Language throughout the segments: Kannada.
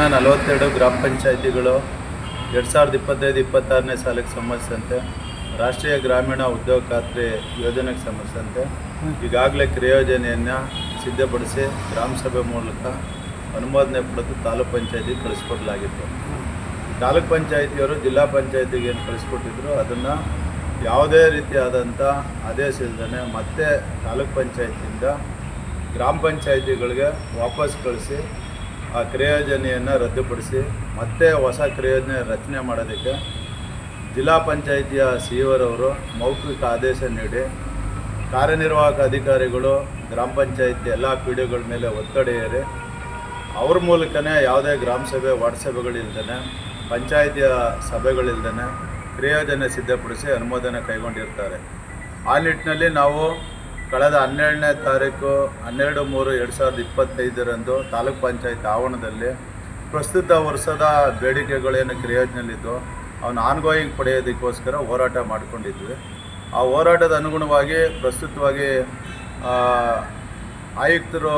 42 ಗ್ರಾಮ ಪಂಚಾಯಿತಿಗಳು 2025-26ನೇ ಸಾಲಿಗೆ ಸಂಬಂಧಿಸಿದಂತೆ ರಾಷ್ಟ್ರೀಯ ಗ್ರಾಮೀಣ ಉದ್ಯೋಗ ಖಾತ್ರಿ ಯೋಜನೆಗೆ ಸಂಬಂಧಿಸಿದಂತೆ ಈಗಾಗಲೇ ಕ್ರಿಯೋಜನೆಯನ್ನು ಸಿದ್ಧಪಡಿಸಿ ಗ್ರಾಮ ಸಭೆ ಮೂಲಕ ಅನುಮೋದನೆ ಪಡೆದು ತಾಲೂಕು ಪಂಚಾಯತಿಗೆ ಕಳಿಸ್ಕೊಡಲಾಗಿತ್ತು. ತಾಲೂಕು ಪಂಚಾಯಿತಿಯವರು ಜಿಲ್ಲಾ ಪಂಚಾಯತಿಗೆ ಏನು ಕಳಿಸ್ಕೊಟ್ಟಿದ್ರು ಅದನ್ನು ಯಾವುದೇ ರೀತಿಯಾದಂಥ ಆದೇಶ ಇಲ್ಲದೇ ಮತ್ತೆ ತಾಲೂಕು ಪಂಚಾಯತಿಯಿಂದ ಗ್ರಾಮ ಪಂಚಾಯಿತಿಗಳಿಗೆ ವಾಪಸ್ ಕಳಿಸಿ ಆ ಕ್ರಿಯೋಜನೆಯನ್ನು ರದ್ದುಪಡಿಸಿ ಮತ್ತೆ ಹೊಸ ಕ್ರಿಯೋಜನೆ ರಚನೆ ಮಾಡೋದಕ್ಕೆ ಜಿಲ್ಲಾ ಪಂಚಾಯಿತಿಯ ಸಿಇಒರವರು ಮೌಖಿಕ ಆದೇಶ ನೀಡಿ ಕಾರ್ಯನಿರ್ವಾಹಕ ಅಧಿಕಾರಿಗಳು ಗ್ರಾಮ ಪಂಚಾಯಿತಿ ಎಲ್ಲ ಪಿಡಿಒಗಳ ಮೇಲೆ ಒತ್ತಡ ಏರಿ ಅವ್ರ ಮೂಲಕನೇ ಯಾವುದೇ ಗ್ರಾಮ ಸಭೆ ವಾರ್ಡ್ ಪಂಚಾಯಿತಿಯ ಸಭೆಗಳಿಲ್ದೇ ಕ್ರಿಯೋಜನೆ ಸಿದ್ಧಪಡಿಸಿ ಅನುಮೋದನೆ ಕೈಗೊಂಡಿರ್ತಾರೆ. ಆ ನಿಟ್ಟಿನಲ್ಲಿ ನಾವು ಕಳೆದ 12ನೇ ತಾರೀಕು 12/3/2025 ತಾಲೂಕು ಪಂಚಾಯತ್ ಆವರಣದಲ್ಲಿ ಪ್ರಸ್ತುತ ವರ್ಷದ ಬೇಡಿಕೆಗಳೇನು ಕ್ರಿಯೋಜನೆಯಲ್ಲಿದ್ದು ಅವನ್ನ ಆನ್ಗೋಯಿಂಗ್ ಪಡೆಯೋದಕ್ಕೋಸ್ಕರ ಹೋರಾಟ ಮಾಡಿಕೊಂಡಿದ್ವಿ. ಆ ಹೋರಾಟದ ಅನುಗುಣವಾಗಿ ಪ್ರಸ್ತುತವಾಗಿ ಆಯುಕ್ತರು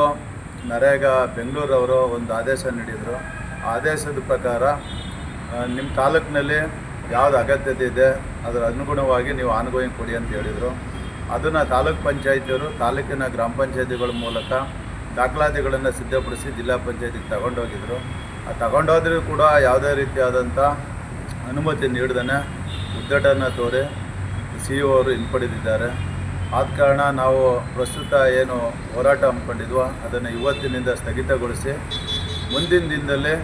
ನರೇಗಾ ಬೆಂಗಳೂರವರು ಒಂದು ಆದೇಶ ನೀಡಿದರು. ಆ ಆದೇಶದ ಪ್ರಕಾರ ನಿಮ್ಮ ತಾಲೂಕಿನಲ್ಲಿ ಯಾವುದು ಅಗತ್ಯತೆ ಇದೆ ಅದರ ಅನುಗುಣವಾಗಿ ನೀವು ಆನ್ಗೋಯಿಂಗ್ ಕೊಡಿ ಅಂತ ಹೇಳಿದರು. ಅದನ್ನು ತಾಲೂಕು ಪಂಚಾಯಿತಿಯವರು ತಾಲೂಕಿನ ಗ್ರಾಮ ಪಂಚಾಯಿತಿಗಳ ಮೂಲಕ ದಾಖಲಾತಿಗಳನ್ನು ಸಿದ್ಧಪಡಿಸಿ ಜಿಲ್ಲಾ ಪಂಚಾಯತಿಗೆ ತಗೊಂಡೋಗಿದ್ರು. ಆ ತಗೊಂಡೋದ್ರೂ ಕೂಡ ಯಾವುದೇ ರೀತಿಯಾದಂಥ ಅನುಮತಿ ನೀಡದೇ ಉದ್ದಟನ್ನು ತೋರಿ ಸಿಇಒ ಅವರು ಹಿಂಪಡೆದಿದ್ದಾರೆ. ಆದ ಕಾರಣ ನಾವು ಪ್ರಸ್ತುತ ಏನು ಹೋರಾಟ ಹಮ್ಮಿಕೊಂಡಿದ್ವೋ ಅದನ್ನು ಇವತ್ತಿನಿಂದ ಸ್ಥಗಿತಗೊಳಿಸಿ ಮುಂದಿನ ದಿನದಲ್ಲಿ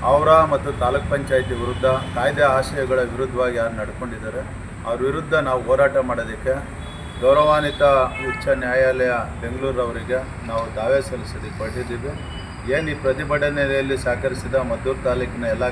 ಅವರ ಮತ್ತು ತಾಲೂಕು ಪಂಚಾಯಿತಿ ವಿರುದ್ಧ ಕಾಯ್ದೆ ಆಶಯಗಳ ವಿರುದ್ಧವಾಗಿ ಯಾರು ನಡ್ಕೊಂಡಿದ್ದಾರೆ ಅವ್ರ ವಿರುದ್ಧ ನಾವು ಹೋರಾಟ ಮಾಡೋದಕ್ಕೆ ಗೌರವಾನ್ವಿತ ಉಚ್ಚ ನ್ಯಾಯಾಲಯ ಬೆಂಗಳೂರವರಿಗೆ ನಾವು ದಾವೆ ಸಲ್ಲಿಸೋದಕ್ಕೆ ಹೊರಟಿದ್ದೀವಿ. ಏನು ಈ ಪ್ರತಿಭಟನೆಯಲ್ಲಿ ಸಹಕರಿಸಿದ ಮದ್ದೂರು ತಾಲೂಕಿನ ಎಲ್ಲ